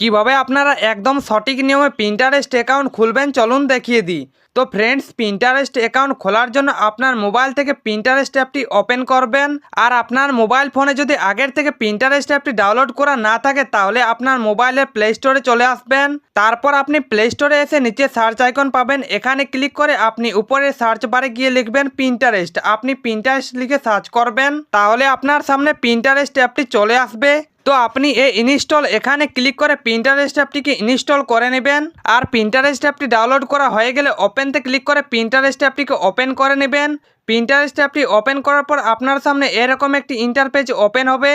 কিভাবে আপনারা একদম সঠিক নিয়মে পিন্টারেস্ট অ্যাকাউন্ট খুলবেন চলুন দেখিয়ে দিই। তো ফ্রেন্ডস, পিন্টারেস্ট অ্যাকাউন্ট খোলার জন্য আপনার মোবাইল থেকে পিন্টারেস্ট অ্যাপটি ওপেন করবেন। আর আপনার মোবাইল ফোনে যদি আগের থেকে পিন্টারেস্ট অ্যাপটি ডাউনলোড করা না থাকে তাহলে আপনার মোবাইলের প্লে স্টোরে চলে আসবেন। তারপর আপনি প্লে স্টোরে এসে নিচে সার্চ আইকন পাবেন, এখানে ক্লিক করে আপনি উপরে সার্চ বারে গিয়ে লিখবেন পিন্টারেস্ট। আপনি পিন্টারেস্ট লিখে সার্চ করবেন, তাহলে আপনার সামনে পিন্টারেস্ট অ্যাপটি চলে আসবে। তো আপনি এই ইনস্টল এখানে ক্লিক করে পিন্টারেস্ট অ্যাপটিকে ইনস্টল করে নেবেন। আর পিন্টারেস্ট অ্যাপটি ডাউনলোড করা হয়ে গেলে ওপেনতে ক্লিক করে পিন্টারেস্ট অ্যাপটিকে ওপেন করে নেবেন। পিন্টারেস্ট অ্যাপটি ওপেন করার পর আপনার সামনে এরকম একটি ইন্টারপেজ ওপেন হবে।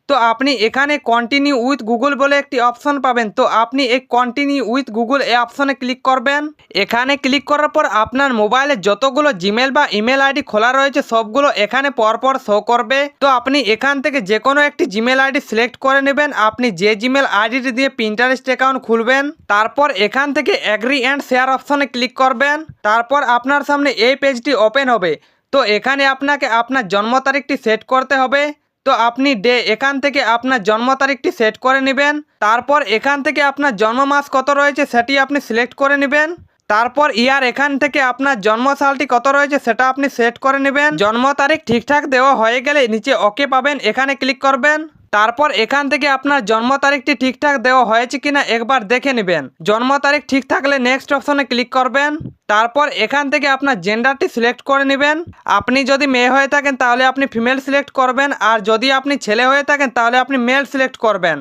তো আপনি এখানে কন্টিনিউ উইথ গুগল বলে একটি অপশন পাবেন। তো আপনি এই কন্টিনিউ উইথ গুগল এই অপশনে ক্লিক করবেন। এখানে ক্লিক করার পর আপনার মোবাইলে যতগুলো জিমেল বা ইমেল আইডি খোলা রয়েছে সবগুলো এখানে পরপর শো করবে। তো আপনি এখান থেকে যে কোনো একটি জিমেল আইডি সিলেক্ট করে নেবেন। আপনি যে জিমেল আইডিটি দিয়ে পিন্টারেস্ট অ্যাকাউন্ট খুলবেন, তারপর এখান থেকে অ্যাগ্রি অ্যান্ড শেয়ার অপশনে ক্লিক করবেন। তারপর আপনার সামনে এই পেজটি ওপেন হবে। তো এখানে আপনাকে আপনার জন্ম তারিখটি সেট করতে হবে। তো আপনি এখান থেকে আপনার জন্ম তারিখটি সেট করে নেবেন। তারপর এখান থেকে আপনার জন্ম মাস কত রয়েছে সেটি আপনি সিলেক্ট করে নেবেন। তারপর ইয়ার এখান থেকে আপনার জন্ম সালটি কত রয়েছে সেটা আপনি সেট করে নেবেন। জন্ম তারিখ ঠিকঠাক দেওয়া হয়ে গেলে নিচে ওকে পাবেন, এখানে ক্লিক করবেন। তারপর এখান থেকে আপনার জন্ম তারিখটি ঠিকঠাক দেওয়া হয়েছে কিনা একবার দেখে নেবেন। জন্ম তারিখ ঠিক থাকলে নেক্সট অপশনে ক্লিক করবেন। তারপর এখান থেকে আপনার জেন্ডারটি সিলেক্ট করে নেবেন। আপনি যদি মেয়ে হয়ে থাকেন তাহলে আপনি ফিমেল সিলেক্ট করবেন, আর যদি আপনি ছেলে হয়ে থাকেন তাহলে আপনি মেল সিলেক্ট করবেন।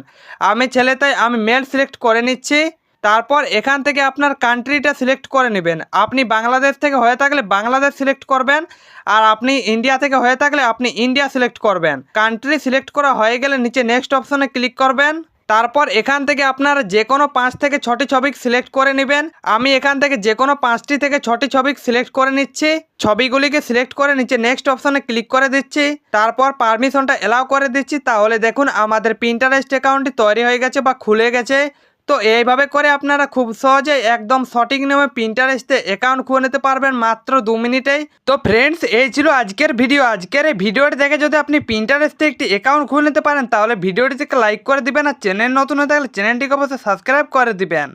আমি ছেলে তাই আমি মেল সিলেক্ট করে নিচ্ছি। তারপর এখান থেকে আপনার কান্ট্রিটা সিলেক্ট করে নেবেন। আপনি বাংলাদেশ থেকে হয়ে থাকলে বাংলাদেশ সিলেক্ট করবেন, আর আপনি ইন্ডিয়া থেকে হয়ে থাকলে আপনি ইন্ডিয়া সিলেক্ট করবেন। কান্ট্রি সিলেক্ট করা হয়ে গেলে নিচে নেক্সট অপশনে ক্লিক করবেন। তারপর এখান থেকে আপনারা যে কোনো 5 থেকে 6টি ছবি সিলেক্ট করে নেবেন। আমি এখান থেকে যে কোনো 5টি থেকে 6টি ছবি সিলেক্ট করে নিচ্ছি। ছবিগুলিকে সিলেক্ট করে নিচে নেক্সট অপশনে ক্লিক করে দিচ্ছি। তারপর পারমিশনটা এলাও করে দিচ্ছি। তাহলে দেখুন আমাদের পিন্টারেস্ট অ্যাকাউন্টটি তৈরি হয়ে গেছে বা খুলে গেছে। তো এইভাবে করে আপনারা খুব সহজে একদম সঠিক নিয়মে পিন্টারেস্টে অ্যাকাউন্ট খুলে নিতে পারবেন মাত্র 2 মিনিটেই। তো ফ্রেন্ডস, এই ছিল আজকের ভিডিও। আজকের এই ভিডিওটি দেখে যদি আপনি পিন্টারেস্টে একটি অ্যাকাউন্ট খুলে নিতে পারেন তাহলে ভিডিওটিতে লাইক করে দিবেন, আর চ্যানেল নতুন হয়ে থাকলে চ্যানেলটিকে অবশ্যই সাবস্ক্রাইব করে দিবেন।